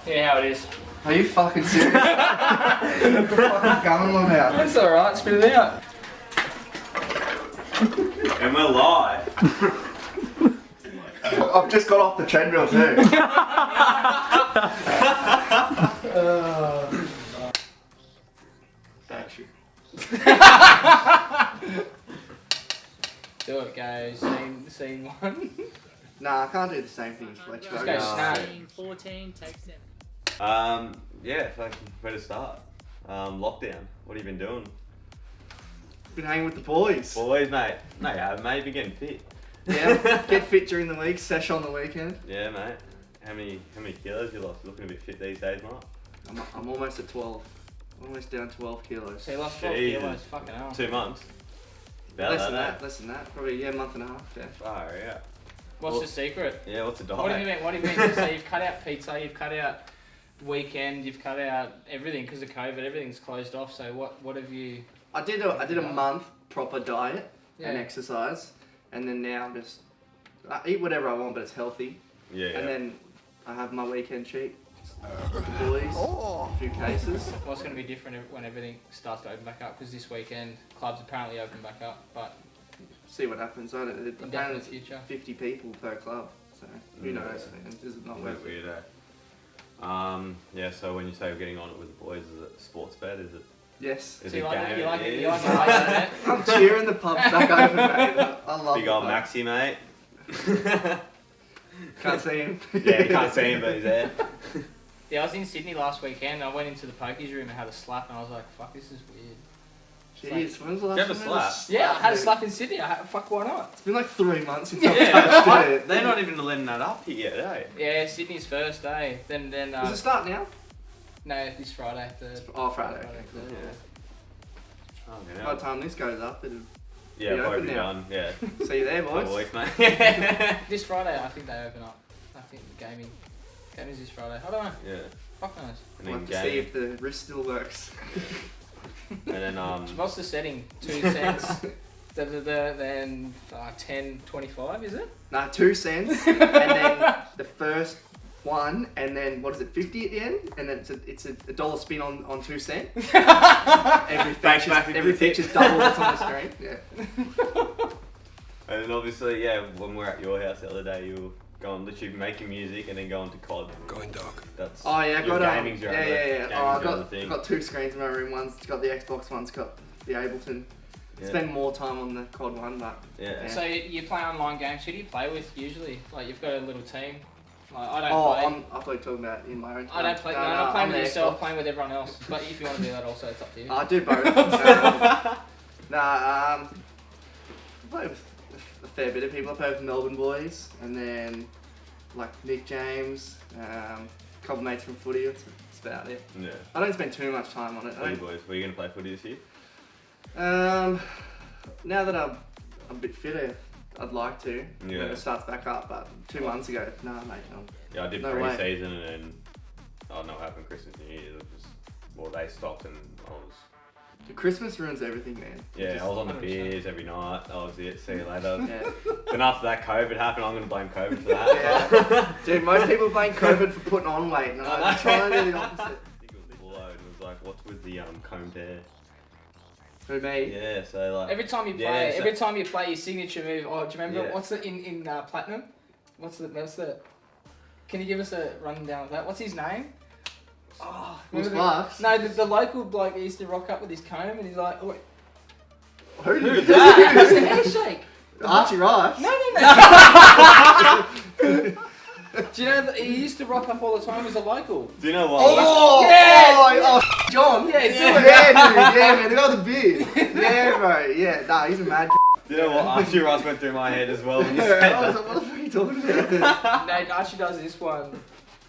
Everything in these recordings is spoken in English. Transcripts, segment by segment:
Yeah, how it is. Are you fucking serious? Fucking gum on out. That's alright, spit it out. And we're live. I've just got off the treadmill too. Do it, guys. Scene one. Nah, I can't do the same thing as Fletcher. Just go snap. 14, take 7. Yeah, fucking, where to start? Lockdown. What have you been doing? Been hanging with the boys. Boys, mate. No, yeah, mate, been getting fit. Yeah, get fit during the week, sesh on the weekend. Yeah, mate. How many kilos you lost? Looking a bit fit these days, mate. I'm almost at 12. Almost down 12 kilos. So you lost 12 Jesus. kilos, fucking hell. 2 months. About Less that, than eh? that, less than that. Probably, yeah, month and a half, yeah. Far out. What's the secret? Yeah, what's the diet? What do you mean? What do you mean? So you've cut out pizza, you've cut out weekend, you've cut out everything because of COVID. Everything's closed off. So what have you? I did a month proper diet and Yeah. exercise, and then now I'm just I eat whatever I want, but it's healthy. Yeah. And then I have my weekend cheat. With the boys, a few cases. What's going to be different when everything starts to open back up? Because this weekend clubs apparently open back up, but See what happens. I don't. Apparently indefinite it's future. 50 people per club, so who knows? Is it not worth it? Weird, yeah, so when you say you're getting on it with the boys, is it sports bet? Is it? Yes. Is So you it like it? game? You like it? It You like is. it? Like it? I'm cheering the pubs back open, mate. I love Big the old pub. Maxi, mate. Can't see him. Yeah, you can't see him, but he's there. Yeah, I was in Sydney last weekend. I went into the pokies room and had a slap, and I was like, "Fuck, this is weird." Jeez, when's the last Did you have a time I had slap? Yeah, I had a dude? slap in Sydney. Fuck, why not? It's been like 3 months since Yeah, I've touched it. they're not even letting that up yet, eh? Yeah, Sydney's first day. Then Does it start now? no, this Friday. The Oh, Friday. Okay, cool. Yeah. Oh, By yeah. the time this goes up, it'll Yeah, be probably open be now. done. Yeah. see you there, boys. Couple weeks, mate. This Friday, I think they open up. I think gaming's this Friday. I don't know. Yeah. Fuck knows. And We'll then have to see game. if the wrist still works. And then What's the setting? 2 cents. Then 10.25 is it? Nah, 2 cents, and then the first one, and then what is it, 50 at the end, and then it's a dollar spin on 2 cents. Thanks, back to Every the feature's double that's on the screen. Yeah. And then obviously, yeah, when we were at your house the other day, you were going literally making music and then going to COD. Going dark. That's Oh yeah, I your got gaming's your yeah. other- Oh, gaming's I your other thing. got 2 screens in my room. One's got the Xbox, one's got the Ableton. Yeah. Spend more time on the COD one, but Yeah. So you play online games. Who do you play with usually? Like you've got a little team. Like I don't oh, play. I thought you were talking about in my own time. I don't play. No, I'm I'm not playing with the yourself. Xbox. Playing with everyone else. But if you want to do that, also it's up to you. I do both. I play with a fair bit of people. I play with Melbourne boys, and then like Nick James, a couple mates from footy. That's about it. Yeah. I don't spend too much time on it. Footy boys, were you going to play footy this year? Now that I'm a bit fitter, I'd like to. Yeah. When it starts back up, but 2 months ago, nah, mate. No. Yeah, I did No way. pre-season and then, I don't know what happened Christmas New Year. It was just, well, they stopped and I was, The Christmas ruins everything, man. yeah, Just- I was on the 100%. beers every night. That was it. See you later. Yeah. Then after that COVID happened, I'm going to blame COVID for that. Yeah. Dude, most people blame COVID for putting on weight, and I'm trying to do the opposite. I think it was full load. It was like, what's with the combed hair? For me, Yeah, so like. Every time you play, Yeah, so- every time you play your signature move. Oh, do you remember Yeah. what's the in platinum? What's the? Can you give us a rundown of that? What's his name? Oh, Will remember Sparks? No, the local bloke used to rock up with his comb, and he's like, oh, wait, Who Who's did that? it's a handshake. Archie Rice? No. Do you know that he used to rock up all the time? He was a local. Do you know what? Oh, Yeah. oh, John. Yeah, yeah, dude, yeah, man, the guy with the beard. Yeah, bro, yeah, nah, he's a mad. Do you know what? Archie Rice went through my head as well when you I said was that. like, what the fuck are you talking about? No, Archie does this one.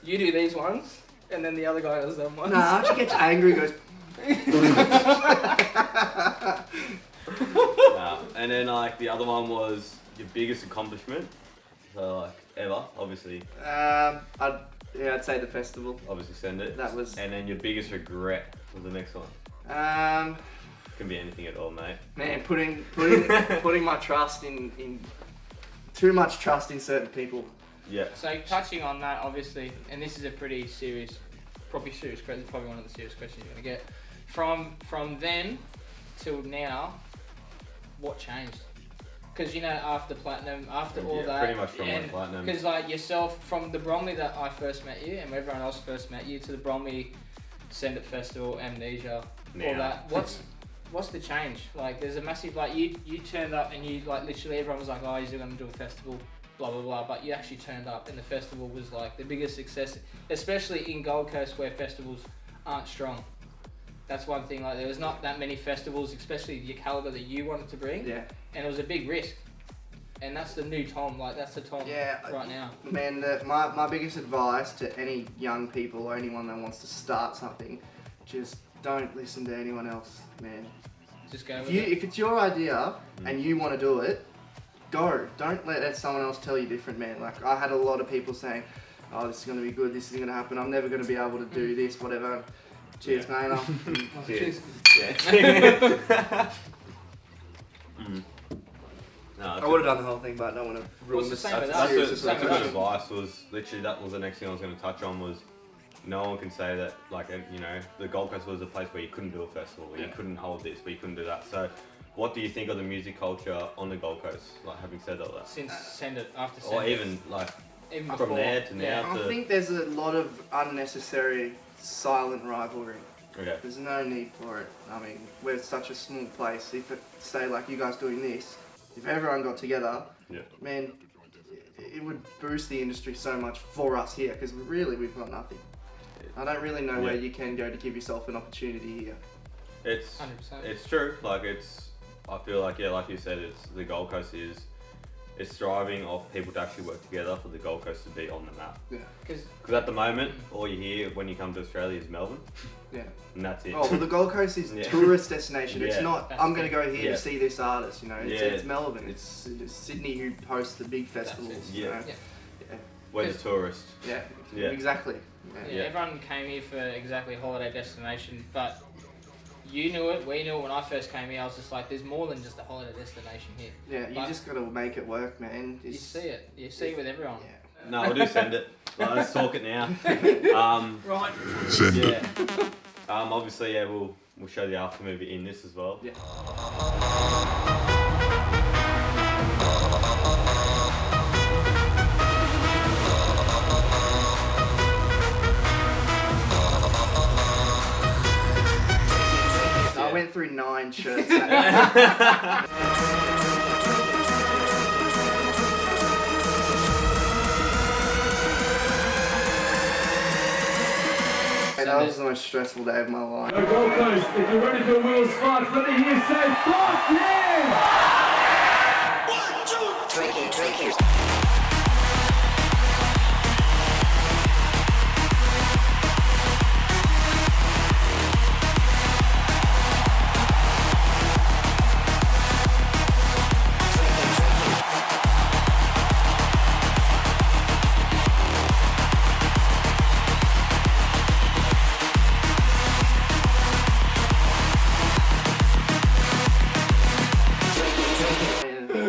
You do these ones, and then the other guy does them ones. Nah, Archie gets angry and goes, Nah. And then like the other one was your biggest accomplishment. So like ever, obviously I'd say the festival. send it. That was, And then your biggest regret was the next one. Can be anything at all, mate. man, putting my trust in too much trust in certain people. Yeah. So touching on that, obviously, and this is a pretty serious, probably one of the serious questions you're gonna get. From then till now, what changed? Because after platinum, after all that, pretty much from like platinum. Because like yourself, from the Bromley that I first met you, and everyone else first met you, to the Bromley Send It Festival, Amnesia, all that. What's the change? Like, there's a massive you turned up and you like literally everyone was like, oh, you're gonna do a festival, blah blah blah. But you actually turned up, and the festival was like the biggest success, especially in Gold Coast where festivals aren't strong. That's one thing. Like, there was not that many festivals, especially your caliber that you wanted to bring. Yeah. And it was a big risk. And that's the new Tom. Like, that's the Tom right now. Man, my biggest advice to any young people or anyone that wants to start something, just don't listen to anyone else, man. Just go If it's your idea and you want to do it, go. Don't let someone else tell you different, man. Like, I had a lot of people saying, oh, this is going to be good, this is going to happen, I'm never going to be able to do this, whatever. Cheers, mate. Cheers. Yeah. No, I would have done the whole thing, but I don't want to ruin the this. same with that's us. a good advice. Was literally that was the next thing I was going to touch on. Was no one can say that the Gold Coast was a place where you couldn't do a festival, where you couldn't hold this, where you couldn't do that. So, what do you think of the music culture on the Gold Coast? Like, having said all that, Since Send It, after Send or It. even like Even from before. there to now. I think there's a lot of unnecessary silent rivalry. Okay. There's no need for it. I mean, we're such a small place. If it, say like you guys doing this, if everyone got together, man, it would boost the industry so much for us here, because really we've got nothing. I don't really know where you can go to give yourself an opportunity here. It's 100%. It's true. Like I feel like like you said, it's the Gold Coast is thriving off people to actually work together for the Gold Coast to be on the map. Yeah. Because at the moment, all you hear when you come to Australia is Melbourne. Yeah. And that's it. Oh, well, the Gold Coast is a tourist destination. It's not, That's I'm going to go here to see this artist, It's Yeah. Melbourne. It's Sydney who hosts the big festivals, Yeah. Yeah. We're the tourists. Yeah, Yeah. exactly. Yeah, everyone came here for exactly holiday destination, but you knew it, we knew it when I first came here. I was just like, there's more than just a holiday destination here. Yeah, you But just got to make it work, man. You see it. You see it with everyone. Yeah. No, we'll do Send It. Let's talk it now. Right. Send it. Yeah. Obviously, we'll show the after movie in this as well. Yeah. I went through 9 shirts. That was the most stressful day of my life. Go Gold Coast, if you're ready for Will Sparks, let me hear you say, fuck yeah! 1, 2, 3, 4.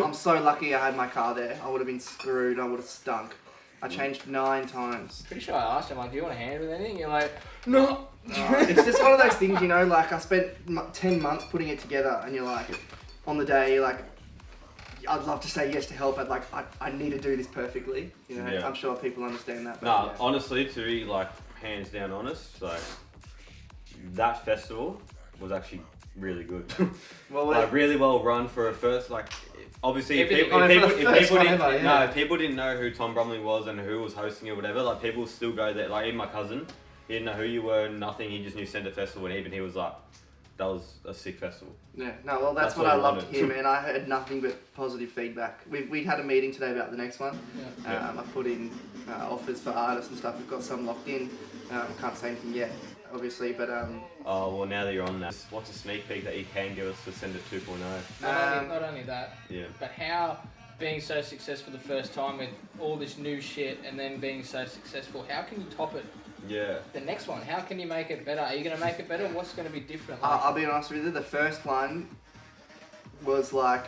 I'm so lucky I had my car there. I would have been screwed. I would have stunk. I changed 9 times. Pretty sure I asked him, like, do you want a hand with anything? You're like, no. It's just one of those things, like I spent 10 months putting it together, and you're like, on the day, you're like, I'd love to say yes to help, but like, I need to do this perfectly. Yeah. I'm sure people understand that. But No, yeah. honestly, to be like hands down honest, like that festival was actually really good. Well, like really well run for a first. Like obviously, if Everything- people, I mean, for the if first people one didn't, ever, yeah. no, people didn't know who Tom Bromley was and who was hosting it or whatever. Like people still go there. Like even my cousin, he didn't know who you were, nothing. He just knew Send It Festival, and even he was like, "That was a sick festival." Yeah, no, well, that's what what I I love to wanted. hear, man. I heard nothing but positive feedback. We had a meeting today about the next one. Yeah. I put in offers for artists and stuff. We've got some locked in. Can't say anything yet, obviously, but Oh well, now that you're on that, what's a sneak peek that you can give us to Send It 2.0? Not only that, Yeah. but how being so successful the first time with all this new shit and then being so successful, how can you top it Yeah. the next one? How can you make it better? Are you going to make it better? What's going to be different? I'll be honest with you. The first one was like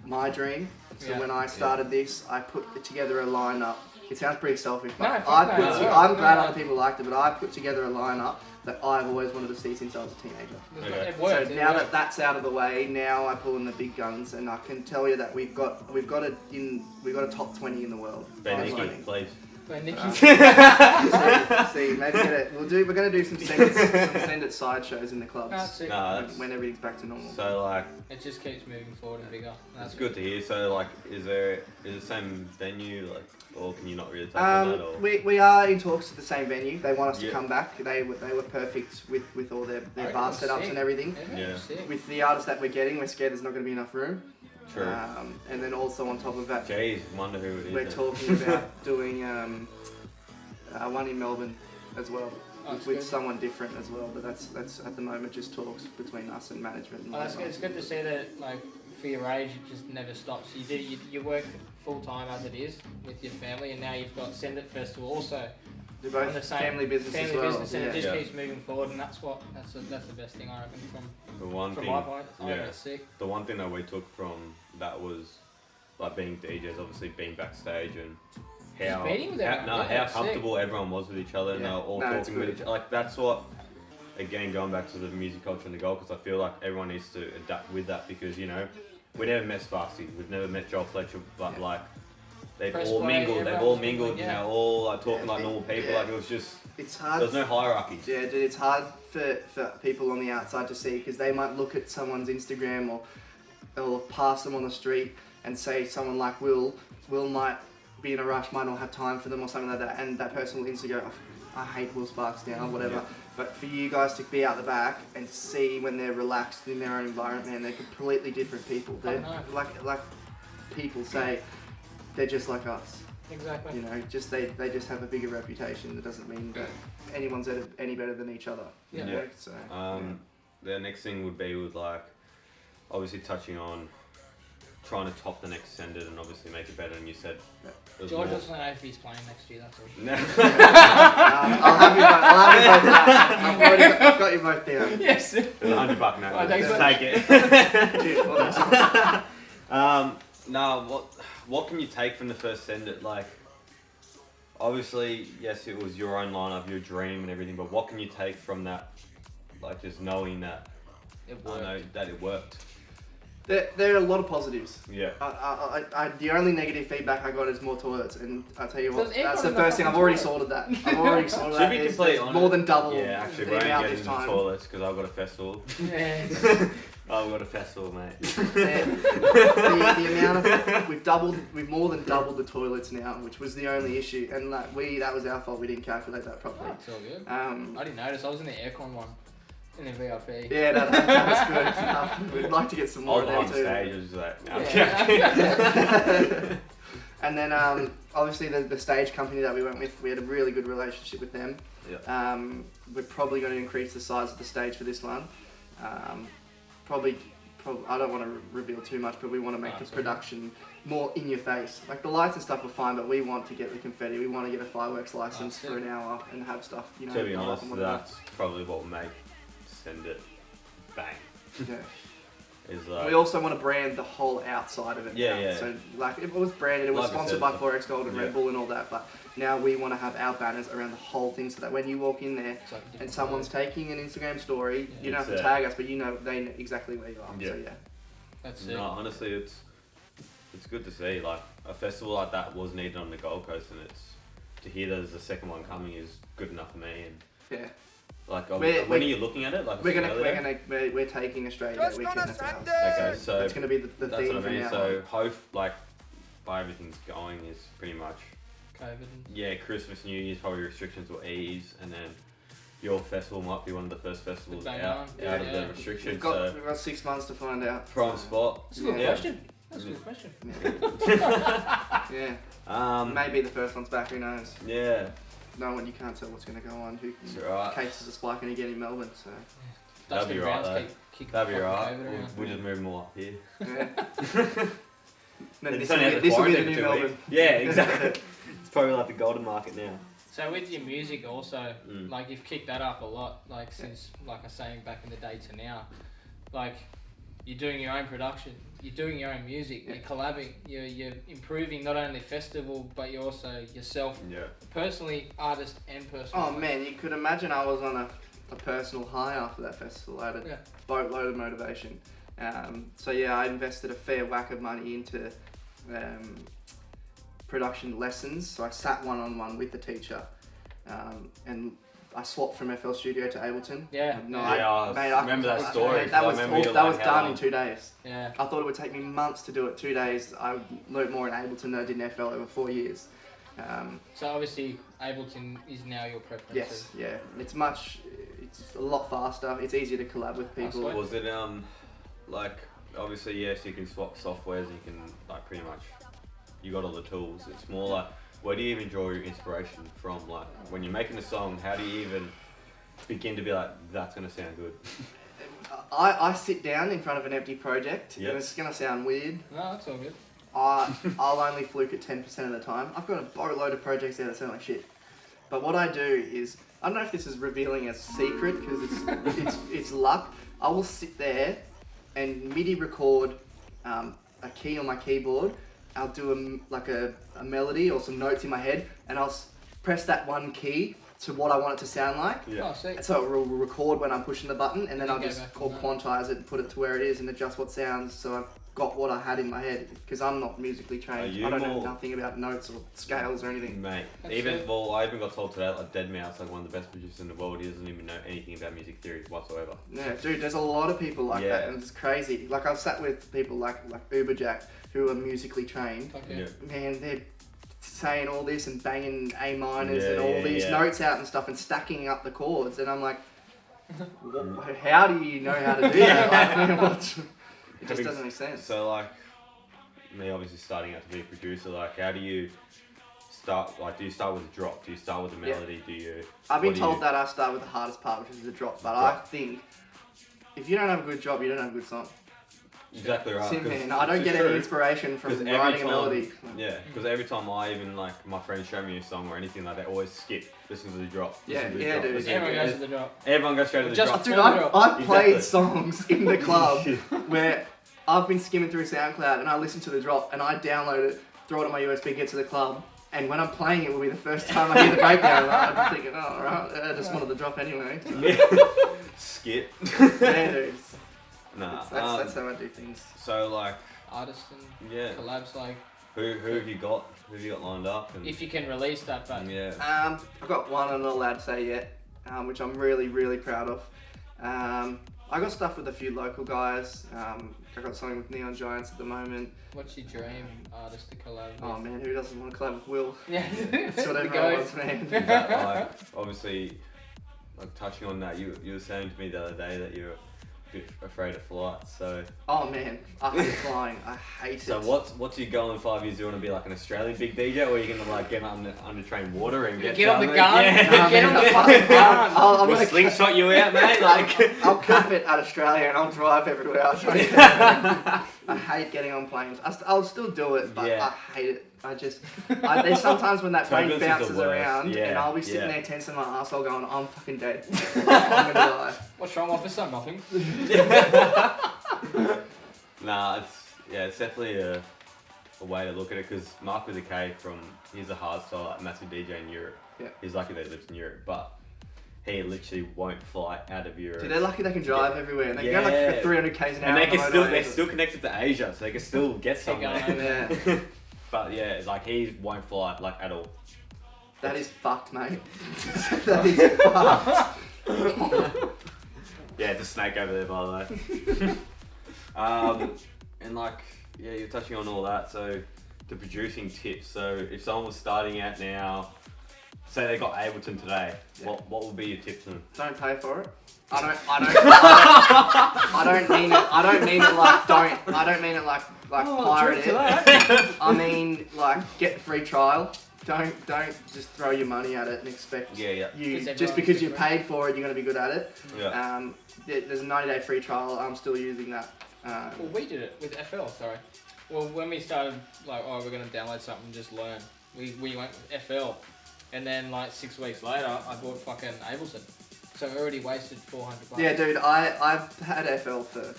my dream. So Yeah. when I started this, I put together a lineup it sounds pretty selfish, No, but fuck no, I'm glad no. other people liked it, but I put together a lineup that I've always wanted to see since I was a teenager. Okay. It worked. So it now worked. that's out of the way, now I pull in the big guns, and I can tell you that we've got a top 20 in the world. Ben That's Nicky, what I mean. please. When Nicky See, maybe get it. We're gonna do some send it side shows in the clubs That's it. Nah, that's when everything's back to normal. so like It just keeps moving forward and bigger. that's good to hear. So like, is it the same venue like, or can you not really touch on that? Or? We are in talks at the same venue. They want us to Yeah. come back. They were perfect with all their Oh, bar sick. setups and everything. Yeah. Sick. With the artists that we're getting, we're scared there's not going to be enough room. True. And then also on top of that, Jeez, wonder who it is. we're then. talking about doing one in Melbourne as well. Oh, that's with good. someone different as well, but that's at the moment just talks between us and management. And Oh, that's good. It's good to see that, like, for your age, it just never stops. You work full time as it is with your family, and now you've got Send It Festival also. They're on both the same family business as well. business, and yeah. it just Yeah. keeps moving forward, and that's the best thing I reckon The one from thing, my point. Oh, yeah. that's sick. the one thing that we took from that was like being DJs, obviously being backstage and how meeting with everyone, yeah, how sick. comfortable everyone was with each other and they Yeah. were all No, it's talking with good. each other. Like that's what, again, going back to the music culture and the goal, because I feel like everyone needs to adapt with that because we never met Sparksy, we've never met Joel Fletcher, but Yeah. like they've Press all play, mingled, they've everyone all was mingled, mingled, yeah. all like talking Yeah, like normal people. yeah. Like it was just It's hard. there's no hierarchy. Yeah, dude, it's hard for people on the outside to see because they might look at someone's Instagram or pass them on the street and say someone like Will might be in a rush, might not have time for them or something like that, and that person will instantly go, "Oh, I hate Will Sparks now," or whatever. Yeah. But for you guys to be out the back and see when they're relaxed in their own environment, man, they're completely different people. They're know. like people say, they're just like us. Exactly. You know, just they just have a bigger reputation. That doesn't mean that anyone's any better than each other. You Yeah. know? So The next thing would be with like, obviously touching on trying to top the next Send It and obviously make it better. And you said it was George more- doesn't know if he's playing next year. That's all. No. I'll have you both back. I've got you both down. Yes. It's $100 now. Oh, thanks, Just mate. take it. Dude, No, what can you take from the first Send It? Like, obviously, yes, it was your own lineup, your dream and everything, but what can you take from that? Like, just knowing that, It I worked. know that it worked. there are a lot of positives. Yeah. The only negative feedback I got is more toilets, and I tell you what, There's that's aircon the in the first thing. I've fucking already toilet. sorted that. I've already sorted To that. be There's completely honest, more than double Yeah, actually, the we're only amount getting this into time. toilets because I've got a festival. Yeah. I've got a festival, mate. the amount of we've more than doubled the toilets now, which was the only issue, and like that was our fault. We didn't calculate that properly. It's all good. Um, I didn't notice. I was in the aircon one, in the VIP. yeah, that was good. We'd like to get some I more was of on them too. stage, I was just like, no, Yeah. And then obviously the stage company that we went with, we had a really good relationship with them. Yeah. We're probably going to increase the size of the stage for this one. Probably I don't want to reveal too much, but we want to make the That's all right. production more in your face. Like the lights and stuff are fine, but we want to get the confetti. We want to get a fireworks license That's for it. an hour and have stuff. You know, To be go up honest, and whatever. that's probably what will make Send It bang. Yeah. Is like, We also want to brand the whole outside of it. Yeah, now. yeah. So like it was branded, it was Like I sponsored said, by so- Forex Gold and yeah. Red Bull and all that, but now we want to have our banners around the whole thing so that when you walk in there It's like a different and someone's colour. taking an Instagram story, Yeah. you don't have to It's, tag us, but you know they know exactly where you are. Yeah. So yeah. That's it. no, honestly, it's good to see. Like a festival like that was needed on the Gold Coast, and it's to hear there's a second one coming is good enough for me. And Yeah. like, We're- when are you looking at it? Like We're taking Australia that weekend. That's ours. Okay, so It's going to be the that's theme what I from mean. now So on. hope like by everything's going is pretty much COVID. And yeah. Christmas, New Year's probably restrictions will ease, and then your festival might be one of the first festivals Bang out on. of Yeah. the restrictions. We've So got 6 months to find out. prime spot. That's a good Yeah. question. That's a good question. Yeah. Um, Maybe the first one's back, who knows? yeah, No one, you can't tell what's going to go on. it's alright. Cases are spiking again in Melbourne, so. That'd Dustin be right, Brown's though. kicking That'd be fucking alright. COVID around. We'll just move them all up here. Yeah. No, It's this only will had be the the quarantine new for 2 Melbourne. weeks. Yeah, exactly. It's probably like the golden market now. So with your music also, Mm. like you've kicked that up a lot, like since, like I was saying, back in the day to now. Like, you're doing your own production, you're doing your own music, you're collabing, you're improving not only festival but you're also yourself, personally, artist and personal. Oh man, you could imagine I was on a personal high after that festival. I had a boatload of motivation. So yeah, I invested a fair whack of money into production lessons. So I sat one-on-one with the teacher, and I swapped from FL Studio to Ableton. I remember that story. That was done in 2 days. Yeah. I thought it would take me months to do it. 2 days. I learned more in Ableton than I did in FL over 4 years. So obviously Ableton is now your preference. Yes, yeah. It's a lot faster. It's easier to collab with people. Was it like obviously yes, you can swap softwares. You can like pretty much you got all the tools. It's more like where do you even draw your inspiration from? Like when you're making a song, how do you even begin to be like that's gonna sound good? I sit down in front of an empty project, and it's gonna sound weird. No, that's all good. I'll only fluke it 10% of the time. I've got a boatload of projects there that sound like shit. But what I do is, I don't know if this is revealing a secret because it's luck. I will sit there and MIDI record a key on my keyboard. I'll do a melody or some notes in my head, and I'll press that one key to what I want it to sound like. Yeah. Oh, so it will record when I'm pushing the button, and then I'll just back quantize it and put it to where it is and adjust what sounds. So I've got what I had in my head because I'm not musically trained. I don't know nothing about notes or scales or anything. Mate, I even got told today like Deadmau5's like one of the best producers in the world. He doesn't even know anything about music theory whatsoever. Yeah, dude, there's a lot of people like that, and it's crazy. Like I've sat with people like Uberjack who are musically trained. Okay. Man, they're saying all this and banging A minors and all these notes out and stuff and stacking up the chords, and I'm like, how do you know how to do that? Like, man, it just doesn't make sense. So like, me obviously starting out to be a producer, like how do you start, like do you start with a drop, do you start with a melody, do you... I've been told that I start with the hardest part, which is the drop, but I think if you don't have a good drop, you don't have a good song. Exactly right. Man, I don't get any inspiration from writing a melody. Yeah, because every time I even like my friends show me a song or anything like that, they always skip, listen to the drop. Dude. Everyone goes to the drop. Everyone goes straight to the drop. Dude, I've played songs in the club where I've been skimming through SoundCloud and I listen to the drop and I download it, throw it on my USB, get to the club, and when I'm playing it will be the first time I hear the breakdown. I'm just thinking, oh, right, I just wanted the drop anyway. Skip. Yeah, dude. Nah, that's how I do things. So like artists and collabs, like who have you got? Who have you got lined up? And if you can release that, but I've got one I'm not allowed to say yet, which I'm really proud of. I got stuff with a few local guys. I got something with Neon Giants at the moment. What's your dream artist to collab with? Oh man, who doesn't want to collab with Will? Yeah, that's what everyone wants, man. That, like, obviously, like touching on that, you were saying to me the other day that you're a bit afraid of flights, so... Oh man, I hate flying, I hate it. So what's your goal in 5 years? Do you want to be like an Australian big DJ, or are you going to like get under train water and get on the gun? Yeah. Get on the fucking gun. I'm gonna slingshot you out, mate. Like I'll cap it at Australia and I'll drive everywhere. I hate getting on planes. I'll still do it, but I hate it. There's sometimes when that plane bounces around and I'll be sitting there tensing my arsehole going, I'm fucking dead. I'm gonna die. What's wrong, officer? Nothing. Nah, it's definitely a way to look at it, because Mark with a K he's a hardstyle, like, massive DJ in Europe. Yeah. He's lucky that he lives in Europe, but he literally won't fly out of Europe. Dude, they're lucky they can drive everywhere, and they go like 300 k's an hour. And they're still connected to Asia, so they can still get somewhere. But yeah, it's like he won't fly like at all. That is fucked, mate. That is fucked. Yeah, it's a snake over there, by the way. And like, yeah, you're touching on all that. So the producing tips. So if someone was starting out now, say they got Ableton today, what would be your tips to them? Don't pay for it. I don't mean it like pirate it. I mean like get the free trial. Don't just throw your money at it and expect you just because you paid for it you're gonna be good at it. Yeah. There's a 90-day free trial. I'm still using that. Well, we did it with FL. Sorry. Well, when we started like, we're gonna download something and just learn. We went with FL, and then like 6 weeks later, I bought fucking Ableton. So I already wasted $400. Yeah, dude, I've had FL for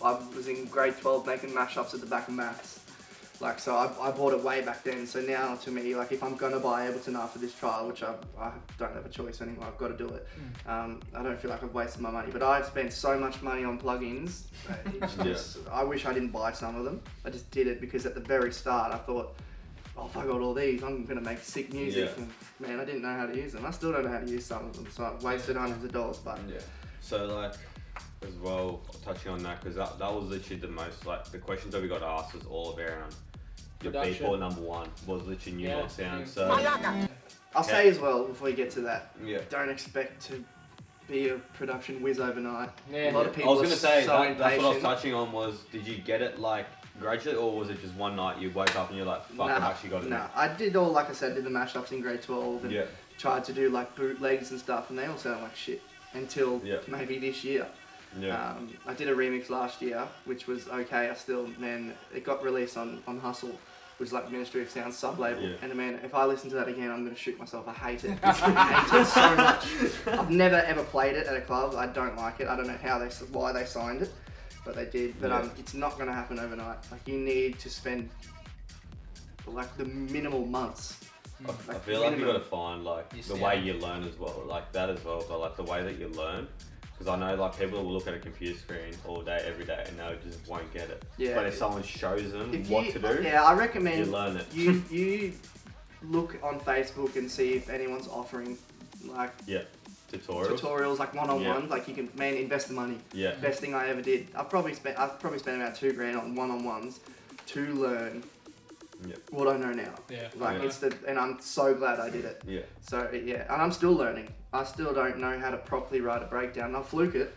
I was in grade 12 making mashups at the back of maths. Like, so I bought it way back then. So now to me, like, if I'm gonna buy Ableton after this trial, which I don't have a choice anymore, I've got to do it. I don't feel like I've wasted my money, but I've spent so much money on plugins. It's just, I wish I didn't buy some of them. I just did it because at the very start I thought, oh, if I got all these, I'm gonna make sick music. And man, I didn't know how to use them. I still don't know how to use some of them, so I've wasted hundreds of dollars. But so like, as well, touching on that, because that was literally the most, like, the questions that we got asked was all around your Beatport number 1 was literally new sound. So I'll say as well before we get to that, don't expect to be a production whiz overnight. A lot of people I was gonna say so that's what I was touching on. Was did you get it like gradually, or was it just one night you woke up and you're like, fuck, I've actually got it? No, I did all, like I said, did the mashups in grade 12 and tried to do like bootlegs and stuff, and they all sound like shit until maybe this year. I did a remix last year, which was okay. It got released on Hustle, which is like Ministry of Sound sub-label. And man, if I listen to that again, I'm going to shoot myself. I hate it. I hate it so much. I've never ever played it at a club. I don't like it. I don't know why they signed it, but they did. But it's not going to happen overnight. Like, you need to spend like the minimal months. I feel like you got to find like the way you learn as well, like that as well. But like the way that you learn. Because I know like people will look at a computer screen all day, every day, and they just won't get it. But if someone shows them what to do, I recommend you learn it. You look on Facebook and see if anyone's offering like tutorials like one-on-ones. Like, you can invest the money. Best thing I ever did. I've probably spent about $2,000 on one-on-ones to learn what I know now. And I'm so glad I did it. So and I'm still learning. I still don't know how to properly write a breakdown. I'll fluke it,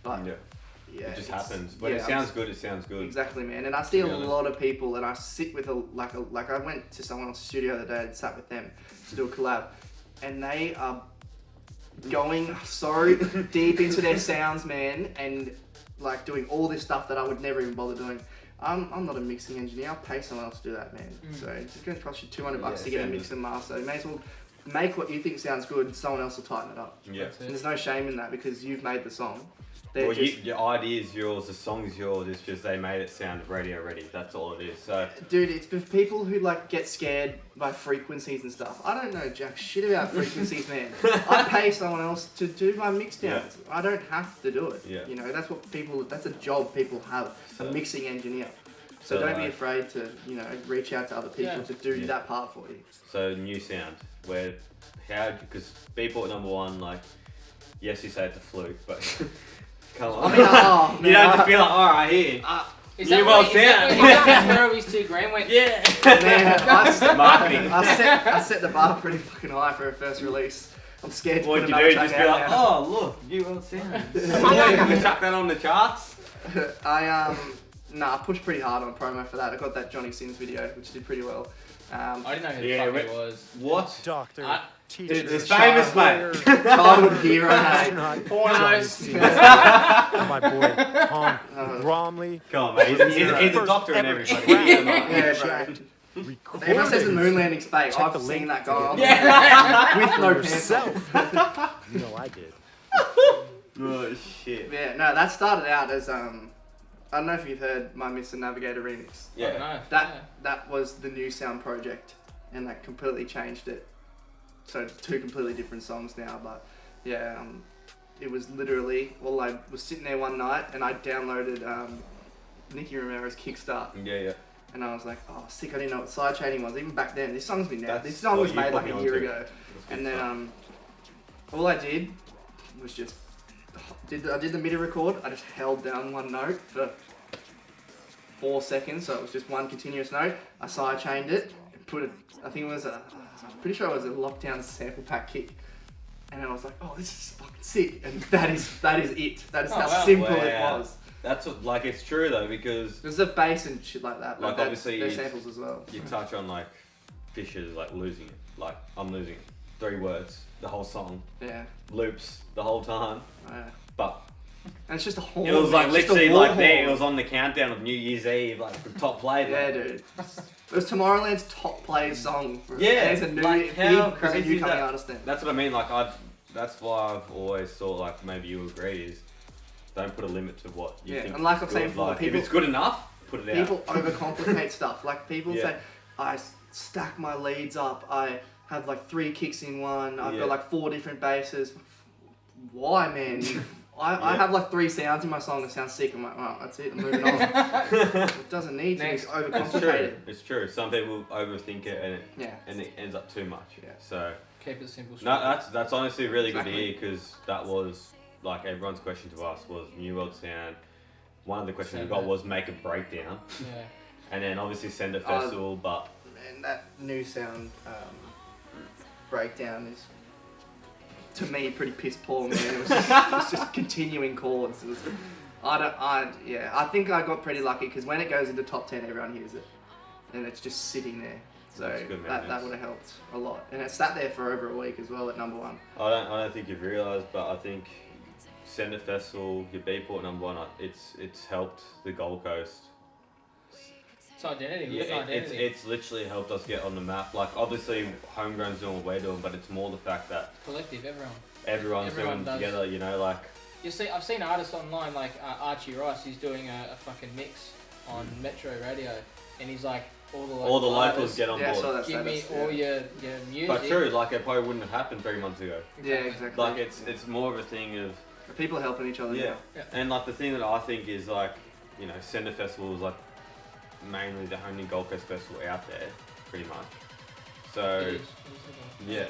but it just happens. But it sounds good. It sounds good. Exactly, man. And I see a lot of people, and I sit with like I went to someone else's studio the other day and sat with them to do a collab, and they are going so deep into their sounds, man, and like doing all this stuff that I would never even bother doing. I'm not a mixing engineer. I'll pay someone else to do that, man. So it's going to cost you $200 to get a mix and master. You may as well make what you think sounds good. Someone else will tighten it up. And there's no shame in that because you've made the song. Your idea is yours, the song's yours. It's just they made it sound radio ready. That's all it is. So, dude, it's for people who like get scared by frequencies and stuff. I don't know jack shit about frequencies, man. I pay someone else to do my mix downs. I don't have to do it. You know, that's a job people have. A mixing engineer. So don't be afraid to, reach out to other people to do that part for you. So new sound, because Beatport number 1, like, yes, you say it's a fluke, but come on. I mean, you don't just be like, alright, here. Is that where his $2,000 went? Man, marketing. I set the bar pretty fucking high for a first release. I'm scared to put another track out. Just be like, oh, look, you will sound. You chuck that on the charts? I pushed pretty hard on promo for that. I got that Johnny Sins video, which did pretty well. I didn't know who the fuck it was. What? Doctor, teacher, it's famous, mate. Childhood hero, Pornos. My boy, Tom Bromley. Come on, mate. He's a doctor and everybody. Everyone says the moon landing's fake. I've seen that guy with no pants on. You know I did. Oh, shit. Yeah, no, that started out as, I don't know if you've heard my Mr. Navigator remix. That was the new sound project, and that completely changed it. So 2 completely different songs now, but it was literally, I was sitting there one night and I downloaded Nicky Romero's Kickstart. And I was like, oh, sick, I didn't know what sidechaining was. Even back then, this song was made like a year ago. And then all I did was just, I did the MIDI record. I just held down one note for 4 seconds, so it was just one continuous note. I sidechained it, and put it, I'm pretty sure it was a Lockdown sample pack kick. And then I was like, oh, this is fucking sick. And that is it. That is how simple it was. That's it's true though, because there's a bass and shit like that, but obviously there's samples as well. You touch on like Fisher's like losing it. Like, I'm losing it. 3 words, the whole song. Loops the whole time. But and it's just a whole. It was like literally like there. It was on the countdown of New Year's Eve, like the top play. Yeah, dude. It was Tomorrowland's top played song. There's a new coming artist then. That's what I mean. Like that's why I've always thought like maybe you agree is don't put a limit to what you think. And like is I'm saying good. before, Like, people, if it's good enough, put it out. people overcomplicate stuff. Like people Yeah. say, I stack my leads up. I have like 3 kicks in one. I've Yeah. got like 4 different basses. Why, man? I Yeah. have like 3 sounds in my song that sound sick. I'm like, oh, that's it. I'm moving on. It doesn't need to be Next. It's overcomplicated. true. It's true. Some people overthink it Yeah. and it ends up too much. Yeah. So Keep it simple. no, that's honestly really good to Exactly. hear because that was like everyone's question to us was New World Sound. One of the questions we Send got it. was make a breakdown, Yeah. and then obviously send a festival. But And that new sound breakdown is, to me, pretty piss poor, man. It was just continuing chords. It was, I think I got pretty lucky because when it goes into top 10, everyone hears it, and it's just sitting there. So That's good, man. that would have helped a lot, and it sat there for over a week as well at number 1. I don't think you've realised, but I think send a festival, your Beatport #1, it's helped the Gold Coast. It's identity. Yeah, It's identity. it's literally helped us get on the map. Like obviously, homegrown's doing what we're doing, but it's more the fact that collective. everyone's Everyone doing does. together. You know, like You see, I've seen artists online like Archie Rice. He's doing a fucking mix on Metro Radio, and he's like all the locals artists, get on Yeah, I board. saw that give me status, all yeah. your music. But true, like it probably wouldn't have happened 3 months ago. Yeah, exactly. Like it's more of a thing of People are helping each other. yeah. now. And like the thing that I think is like, you know, Sender Festival is like mainly the only Gold Coast festival out there, pretty much. So It is. yeah.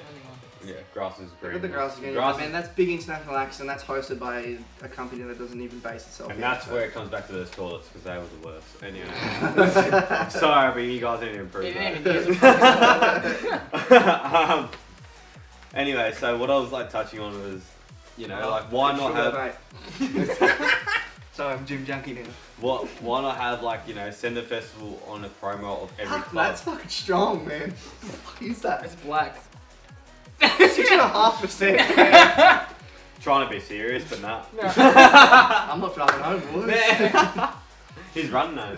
yeah, grass is Look green. at the grass again. Grass Man, that's big international acts, and that's hosted by a company that doesn't even base itself. and here, that's so. where it comes back to those toilets because they were the worst. Anyway, sorry, but you guys didn't improve He that. didn't even use a fucking Anyway, so what I was like touching on was, you know, like why not have Sorry, I'm Jim Junkie now. why not have like, you know, send a festival on a promo of every Fuck, club. that's fucking strong, man. What the fuck is that? It's black. 6.5%. Trying to be serious, but nah. I'm not driving home, boys. He's running though.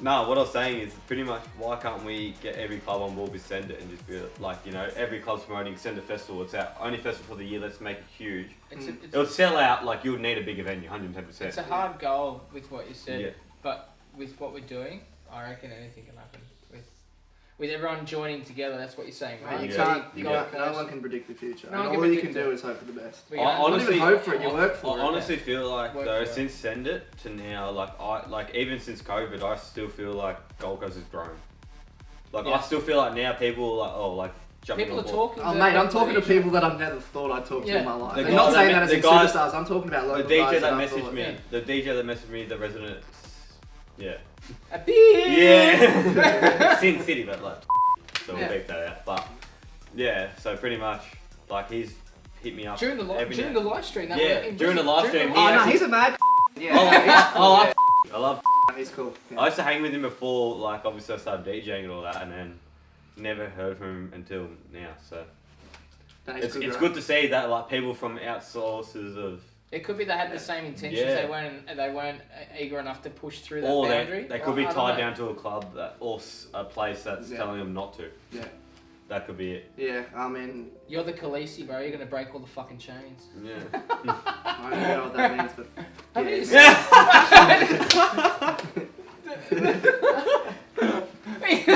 No, what I was saying is pretty much why can't we get every club on board with Send It and just be like, you know, every club's promoting Send It Festival. It's our only festival for the year. Let's make it huge. It would sell out like you would need a bigger venue, 110%. It's a hard goal with what you said, Yeah. but with what we're doing, I reckon anything can happen. With everyone joining together, that's what you're saying, right? You Yeah. can't. You No can't. one can predict the future. No one And can all you predict can it. do is hope for the best. We I got- honestly Not even hope for it. You work for I it. honestly feel like Work though for it. since Send It to now, like even since COVID, I still feel like Gold Coast has grown. Like Yeah. I still feel like now people are like, oh, like jumping People on are board. talking. Oh, to mate, I'm talking to each other. people that I've never thought I'd talk to Yeah. in my life. The I'm guy not that saying me- that as the in guy- superstars. I'm talking about The local DJ guys that I messaged thought- me, Yeah. the DJ that messaged me, the resident, yeah, A beep. yeah, Sin City, but like, so we'll Yeah. beep that out. But yeah, so pretty much like he's hit me up During the every during now- the live stream. That Yeah, was- during the live stream, Oh no, actually- he's a mad. I Yeah, love. he's cool. I used to hang with him before, like obviously I started DJing and all that, and then never heard from him until now. So No, it's bro. good to see that like people from outsources of, It could be they had the same intentions. Yeah. They weren't eager enough to push through that or boundary. they could be I don't tied know. down to a club that or a place that's Yeah. telling them not to. Yeah, That could be it. yeah. I mean, You're the Khaleesi, bro. You're gonna break all the fucking chains. Yeah. I don't know what that means, but Have you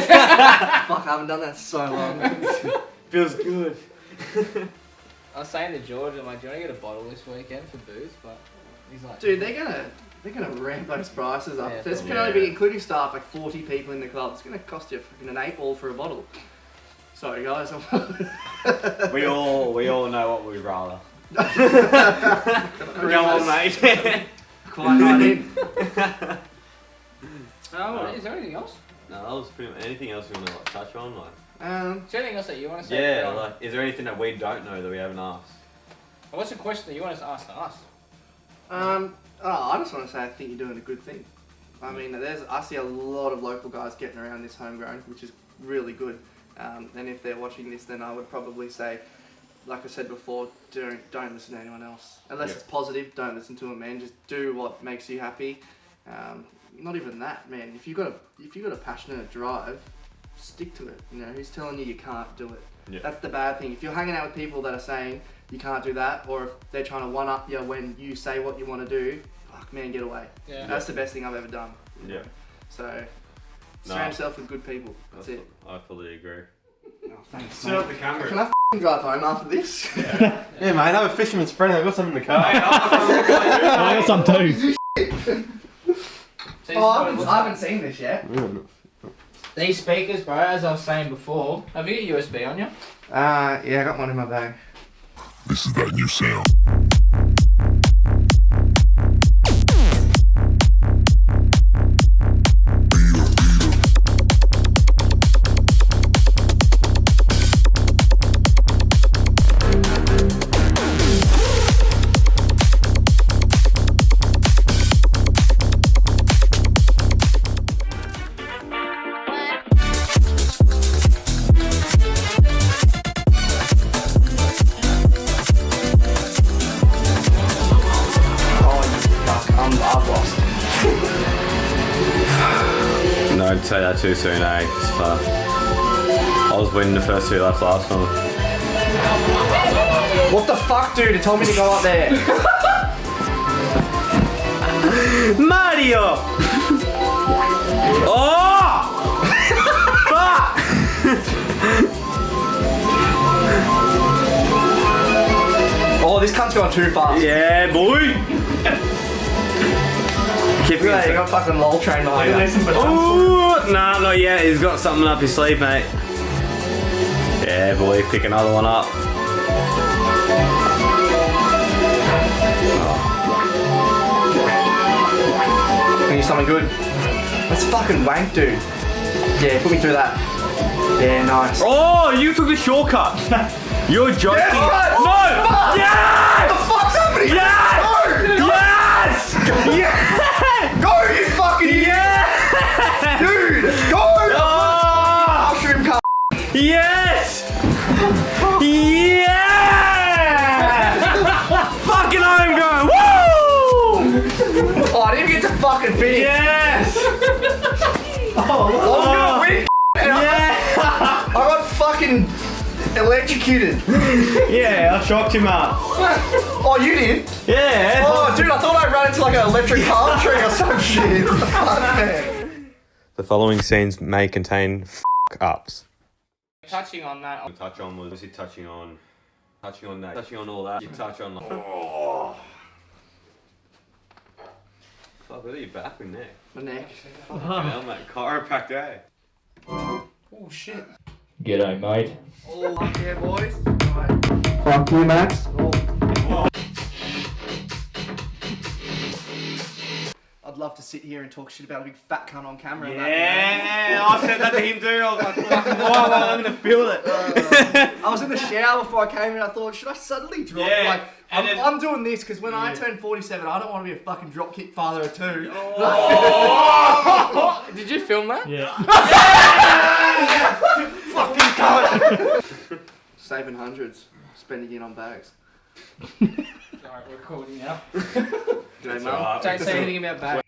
fuck, I haven't done that in so long. Feels good. I was saying to George, I'm like, do you want to get a bottle this weekend for booze? But he's like, Dude, they're gonna ramp those prices up. Yeah, There's probably. can only be, including staff, like 40 people in the club. It's gonna cost you fucking an 8 ball for a bottle. Sorry guys. We all know what we'd rather. Come Come on, mate. Quite right in. oh, is there anything else? No, that was pretty much anything else you want to like touch on, like. Is there anything else that you want to say? Yeah, like, is there anything that we don't know that we haven't asked? What's the question that you want us to ask to us? I just want to say I think you're doing a good thing. I mean, I see a lot of local guys getting around this homegrown, which is really good. And if they're watching this, then I would probably say, like I said before, don't listen to anyone else. Unless Yeah. it's positive, don't listen to them, man. Just do what makes you happy. Not even that, man. If you got a passionate drive, stick to it. You know, who's telling you can't do it? Yeah. That's the bad thing. If you're hanging out with people that are saying you can't do that, or if they're trying to one up you when you say what you want to do, fuck man, get away. Yeah. That's the best thing I've ever done. Yeah. So surround yourself with good people. That's it. I fully agree. Oh, thanks. Set up the camera. Can I f***ing drive home after this? Yeah, mate, I'm a fisherman's friend. I've got something in the car. I got some too. Oh, I haven't seen this yet. These speakers, bro, as I was saying before, have you got USB on you? Yeah, I got one in my bag. This is that new sound. No, I'd say that too soon, eh? I was winning the first 2 laps last time. What the fuck, dude? It told me to go up there. Mario! Oh! Fuck! Oh, this cunt's going too fast. Yeah, boy! Keep Look at that, you got fucking lol train behind you. Ooh, nah, not yet. He's got something up his sleeve, mate. Yeah, boy, pick another one up. I need something good. That's fucking wank, dude. Yeah, put me through that. Yeah, nice. Oh, you took the shortcut. You're joking. Yes, right. No! Fuck. Yes! What the fuck's happening? Yes! Go! Yes! Yes! Go, you fucking Yes! dude! Go! Oh! Mushroom car. Yes! Yeah! Fucking home going. Woo! Oh, I didn't get to fucking finish. Yes! I was gonna win. And Yeah! I got fucking electrocuted. Yeah, I shocked him up. Oh, you did? Yeah. Oh, dude, I thought I ran into like an electric palm tree or some shit. Fuck, man. The following scenes may contain f**k-ups. Touching on that. Touch on was he touching on that, touching on all that. You touch on like. Fuck, look at your back and neck. My neck. Hell, mate, chiropractor, eh? Oh, shit. G'day, mate. Oh, fuck yeah, boys. Right. Fuck you, Max. I'd love to sit here and talk shit about a big fat cunt on camera. And Yeah, I said that to him too. I was like, I'm gonna feel it. I was in the shower before I came in. I thought, should I suddenly drop? Yeah, Like, and then- I'm doing this because when I turn 47, I don't want to be a fucking dropkick father of 2. Did you film that? Yeah. Fucking cunt. Saving hundreds, spending it on bags. Alright, we're recording now. G'day, mum. Don't say anything about back.